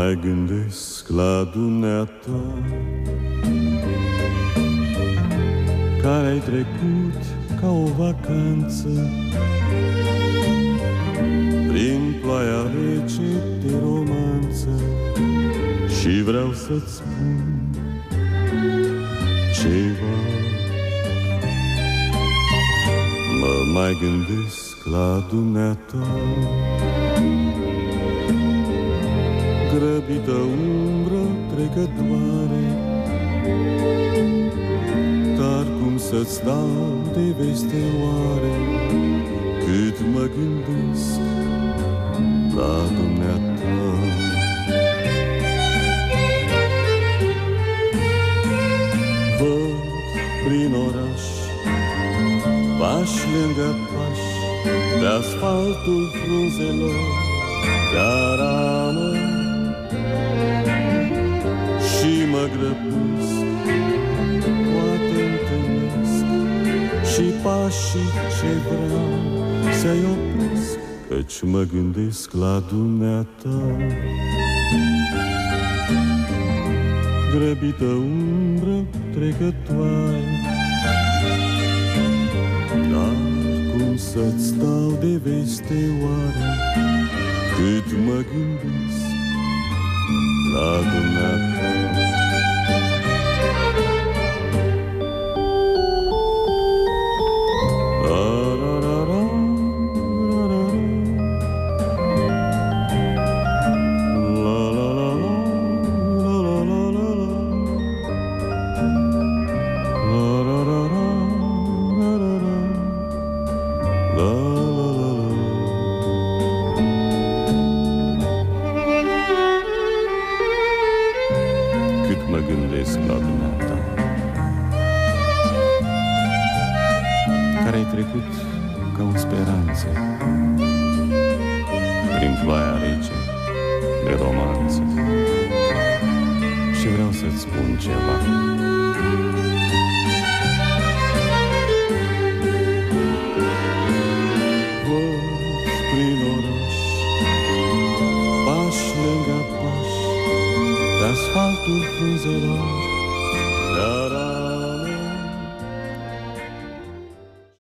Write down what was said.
mai gândesc la dumneata, care ai trecut ca o vacanță prin ploaia rece de romanță. Și vreau să-ți spun ceva. Mă mai gândesc la dumneata, grăbită umbră trecătoare, dar cum să-ți dau de veste oare, cât mă gândesc la dumneata. Văd prin oraș, pași lângă pași, pe asfaltul frunzelor de aramă, și mă grăbesc, toate întâlnesc, și pașii ce vreau să-i opresc, căci mă gândesc la dumneata. Grăbită umbră trecătoare, dar cum să-ți dau de veste oare, cât mă gândesc la dumneata. Asfaltul frunzelor